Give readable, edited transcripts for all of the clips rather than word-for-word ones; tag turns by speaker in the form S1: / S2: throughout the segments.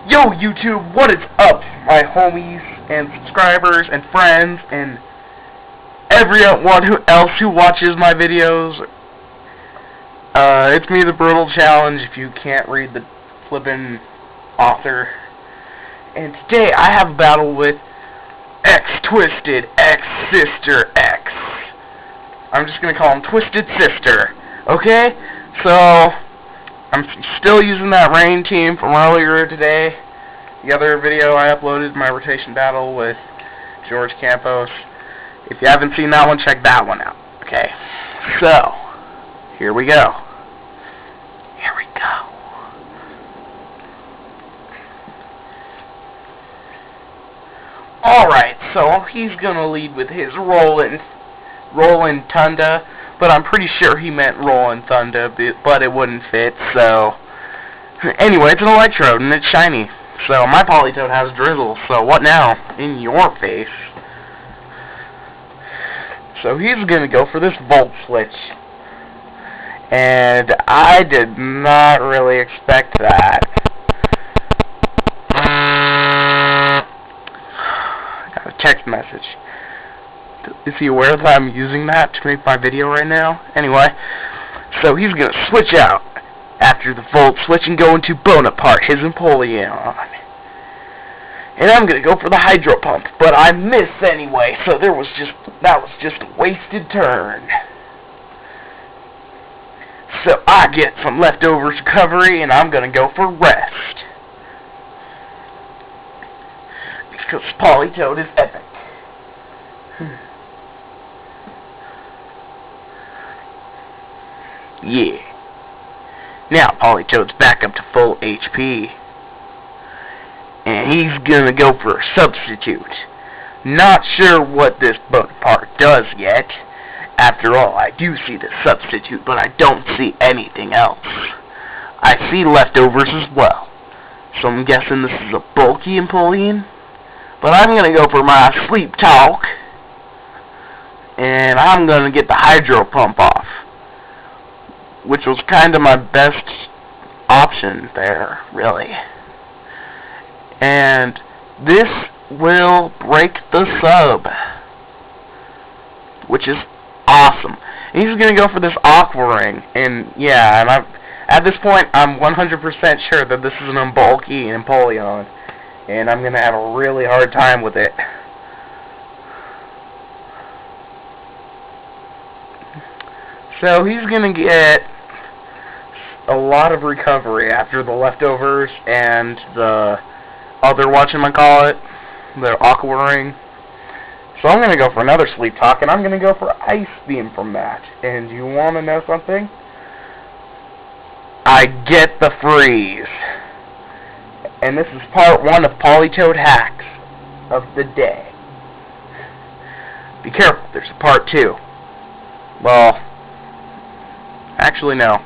S1: Yo YouTube, what is up, my homies and subscribers and friends and everyone else who watches my videos. It's me, the Brutal Challenge, if you can't read the flippin' author. And today I have a battle with xTwistedxSisterx. I'm just gonna call him Twisted Sister, okay? So I'm still using that rain team from earlier today. The other video I uploaded, my rotation battle with George Campos. If you haven't seen that one, check that one out. Okay, so here we go. Here we go. Alright, so he's gonna lead with his Rollin' Tunda. But I'm pretty sure he meant Rollin' Thunder, but it wouldn't fit, so... Anyway, it's an Electrode, and it's shiny. So, my Politoed has Drizzle, so what now? In your face. So, he's gonna go for this Volt Switch. And I did not really expect that. I got a text message. Is he aware that I'm using that to make my video right now? Anyway, so he's going to switch out after the Volt Switch and go into Bonaparte, his Empoleon. And I'm going to go for the Hydro Pump, but I missed anyway, so that was just a wasted turn. So I get some leftovers recovery, and I'm going to go for rest. Because Politoed is epic. Yeah. Now Politoed's back up to full HP. And he's gonna go for a substitute. Not sure what this part does yet. After all, I do see the substitute, but I don't see anything else. I see leftovers as well. So I'm guessing this is a bulky Empoleon. But I'm gonna go for my Sleep Talk. And I'm gonna get the Hydro Pump off, which was kind of my best option there, really. And this will break the sub, which is awesome. He's going to go for this Aqua Ring, and yeah, and at this point, I'm 100% sure that this is an unbulky Empoleon, and I'm going to have a really hard time with it. So he's going to get a lot of recovery after the leftovers and the other whatchamacallit, the Aqua Ring. So I'm going to go for another Sleep Talk, and I'm going to go for Ice Beam from that. And you want to know something? I get the freeze. And this is part 1 of Politoed hacks of the day. Be careful, there's a part 2. Well, actually no.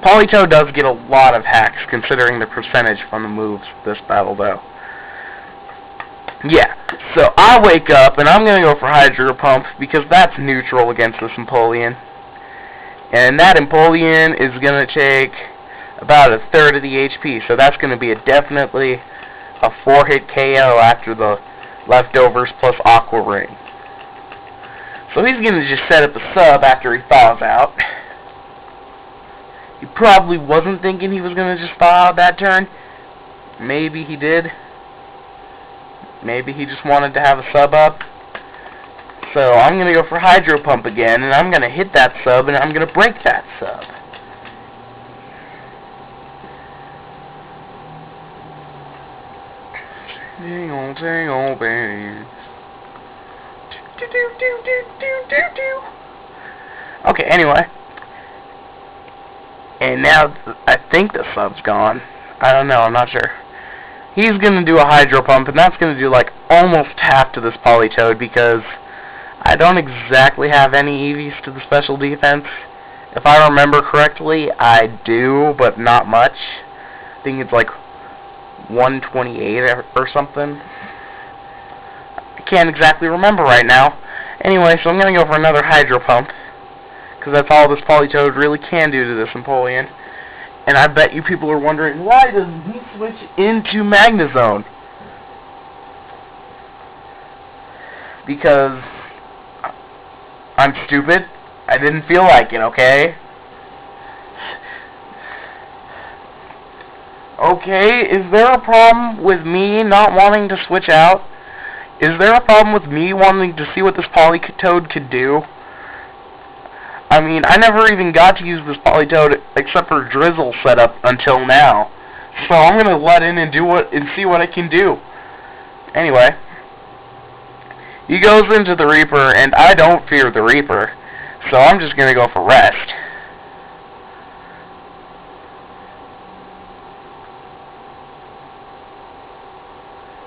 S1: Politoed does get a lot of hacks, considering the percentage from the moves this battle, though. Yeah, so I wake up, and I'm going to go for Hydro Pump, because that's neutral against this Empoleon. And that Empoleon is going to take about a third of the HP, so that's going to be definitely a 4-hit KO after the leftovers plus Aqua Ring. So he's going to just set up the sub after he thaws out. He probably wasn't thinking he was going to just thaw out that turn. Maybe he did. Maybe he just wanted to have a sub up. So I'm going to go for Hydro Pump again, and I'm going to hit that sub, and I'm going to break that sub. Jingle, bells. Okay, anyway. And now, I think the sub's gone. I don't know, I'm not sure. He's going to do a Hydro Pump, and that's going to do, like, almost half to this Politoed, because I don't exactly have any EVs to the special defense. If I remember correctly, I do, but not much. I think it's, like, 128 or something. I can't exactly remember right now. Anyway, so I'm going to go for another Hydro Pump, because that's all this Politoed really can do to this Empoleon. And I bet you people are wondering, why doesn't he switch into Magnezone? Because I'm stupid. I didn't feel like it, okay? Okay, is there a problem with me not wanting to switch out? Is there a problem with me wanting to see what this Politoed could do? I mean, I never even got to use this Politoed except for Drizzle setup until now. So I'm gonna let in and see what it can do. Anyway, he goes into the Reaper, and I don't fear the Reaper, so I'm just gonna go for rest.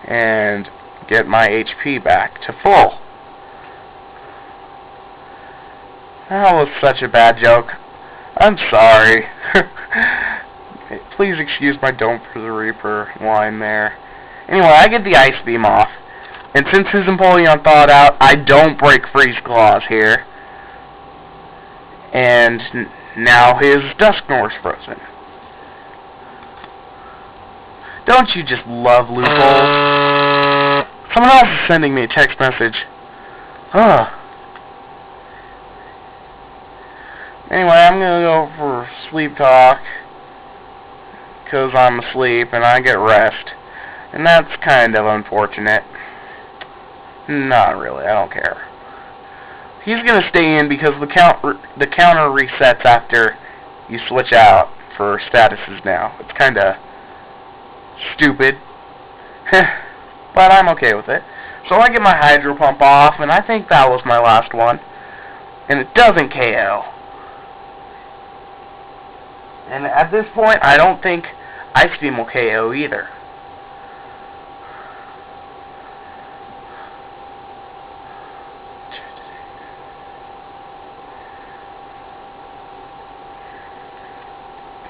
S1: And get my HP back to full. That was such a bad joke. I'm sorry. Please excuse my don't for the Reaper line there. Anyway, I get the Ice Beam off. And since his Empoleon thawed out, I don't break Freeze Claws here. And now his Dusknoir's frozen. Don't you just love loopholes? Someone else is sending me a text message. Anyway, I'm gonna go for sleep talk, because I'm asleep and I get rest. And that's kind of unfortunate. Not really, I don't care. He's gonna stay in because the counter resets after you switch out for statuses now. It's kinda stupid. But I'm okay with it. So I get my Hydro Pump off, and I think that was my last one. And it doesn't KO. And at this point, I don't think Ice Beam will KO either.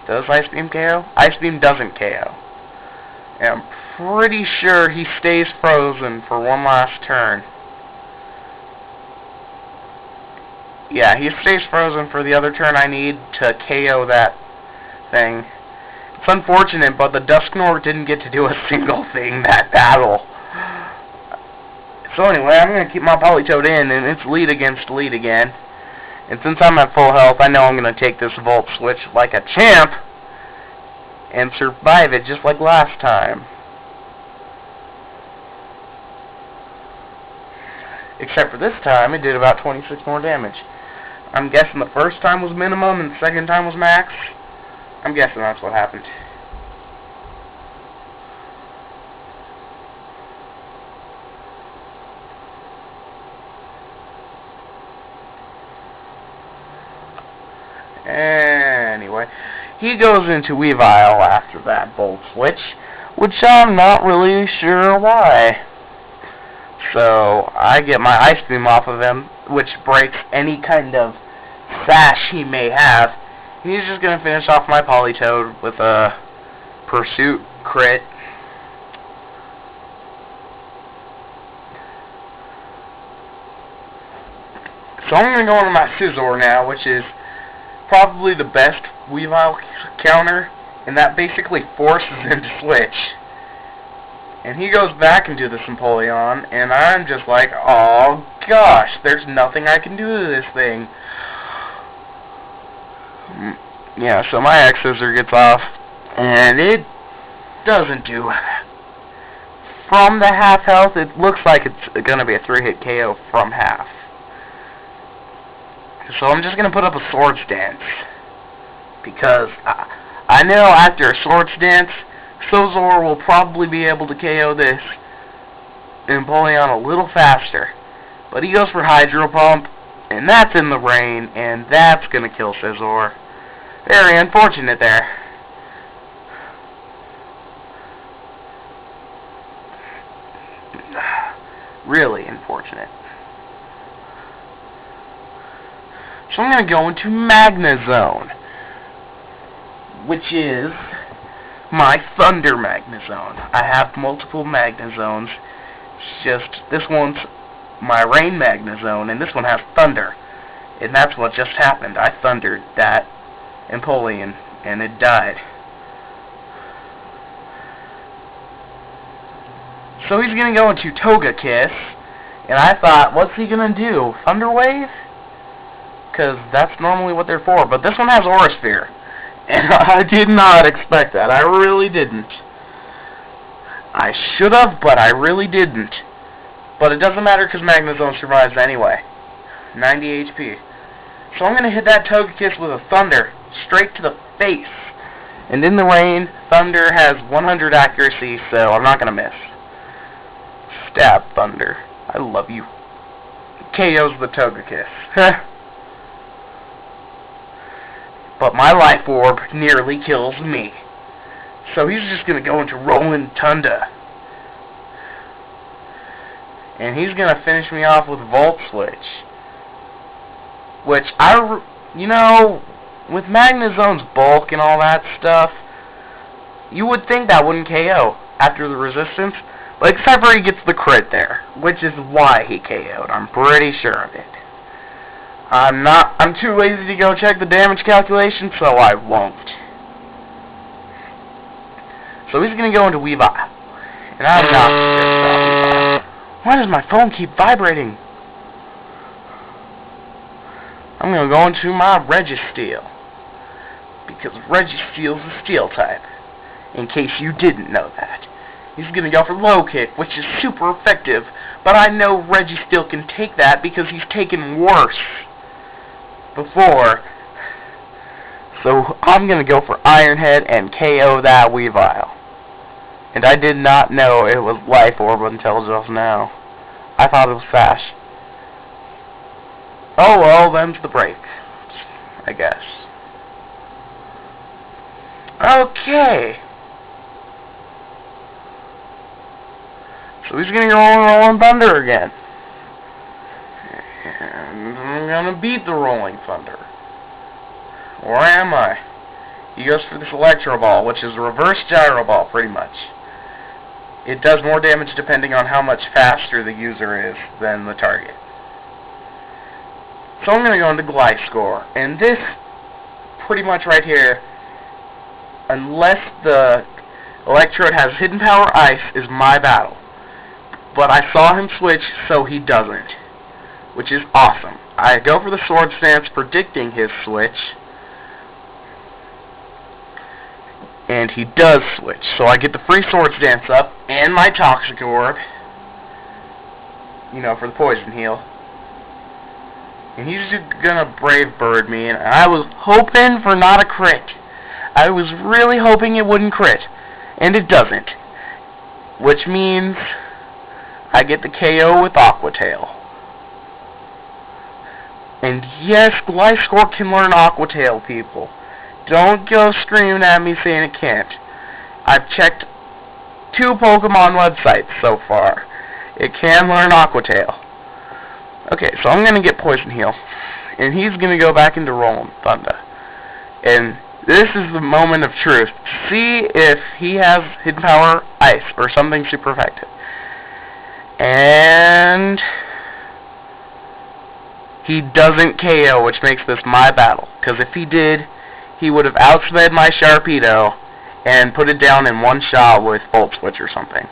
S1: Does Ice Beam KO? Ice Beam doesn't KO. And I'm pretty sure he stays frozen for one last turn. Yeah, he stays frozen for the other turn I need to KO that thing. It's unfortunate, but the Dusknoir didn't get to do a single thing that battle. So anyway, I'm going to keep my Politoed in, and it's lead against lead again. And since I'm at full health, I know I'm going to take this Volt Switch like a champ and survive it just like last time. Except for this time, it did about 26 more damage. I'm guessing the first time was minimum and the second time was max. I'm guessing that's what happened. Anyway, he goes into Weavile after that Volt Switch, which I'm not really sure why. So I get my Ice Beam off of him, which breaks any kind of sash he may have. He's just going to finish off my Politoed with a Pursuit crit. So I'm going to go on to my Scizor now, which is probably the best Weavile counter, and that basically forces him to switch. And he goes back into the Empoleon, and I'm just like, oh gosh, there's nothing I can do to this thing. Yeah, so my X-Scissor gets off, and it doesn't do. From the half health, it looks like it's going to be a 3-hit KO from half. So I'm just going to put up a Swords Dance, because I know after a Swords Dance, Scizor will probably be able to KO this Empoleon a little faster. But he goes for Hydro Pump, and that's in the rain, and that's going to kill Scizor. Very unfortunate there. Really unfortunate. So I'm going to go into Magnezone, which is my Thunder Magnezone. I have multiple Magnezones. It's just this one's my Rain Magnezone, and this one has Thunder. And that's what just happened. I thundered that Empoleon and it died. So he's gonna go into Togekiss, and I thought, what's he gonna do? Thunder Wave? Because that's normally what they're for. But this one has Aura Sphere, and I did not expect that. I really didn't. I should have, but I really didn't. But it doesn't matter because Magnezone survives anyway. 90 HP. So I'm going to hit that Togekiss with a Thunder straight to the face. And in the rain, Thunder has 100 accuracy, so I'm not going to miss. Stab, Thunder. I love you. KO's the Togekiss. But my Life Orb nearly kills me. So he's just going to go into Rolling Thunder. And he's going to finish me off with Volt Switch. Which, you know, with Magnezone's bulk and all that stuff, you would think that wouldn't KO after the resistance. But except for he gets the crit there, which is why he KO'd. I'm pretty sure of it. I'm too lazy to go check the damage calculation, so I won't. So he's going to go into Wifi. And I'm not sure about Wifi. Why does my phone keep vibrating? I'm going to go into my Registeel. Because Registeel is a steel type. In case you didn't know that. He's going to go for Low Kick, which is super effective. But I know Registeel can take that because he's taken worse before. So I'm going to go for Iron Head and KO that Weavile. And I did not know it was Life Orb until just now. I thought it was Sash. Oh well, them's the break, I guess. Okay. So he's going to go on Rolling Thunder again. And I'm going to beat the Rolling Thunder. Or am I? He goes for this Electro Ball, which is a reverse Gyro Ball, pretty much. It does more damage depending on how much faster the user is than the target. So I'm going to go into Gliscor. And this, pretty much right here, unless the Electrode has Hidden Power Ice, is my battle. But I saw him switch, so he doesn't. Which is awesome. I go for the Sword Stance, predicting his switch. And he does switch. So I get the free Sword Stance up, and my Toxic Orb. You know, for the Poison Heal. And he's just gonna Brave Bird me, and I was hoping for not a crit. I was really hoping it wouldn't crit. And it doesn't. Which means I get the KO with Aqua Tail. And yes, Gliscor can learn Aqua Tail, people. Don't go screaming at me saying it can't. I've checked 2 Pokemon websites so far. It can learn Aqua Tail. Okay, so I'm going to get Poison Heal. And he's going to go back into Rolling Thunder. And this is the moment of truth. See if he has Hidden Power Ice or something super effective. And he doesn't KO, which makes this my battle. Because if he did, he would have outsped my Sharpedo and put it down in one shot with Volt Switch or something.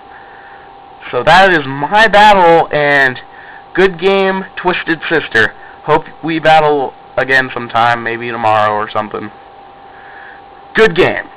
S1: So that is my battle, and good game, Twisted Sister. Hope we battle again sometime, maybe tomorrow or something. Good game.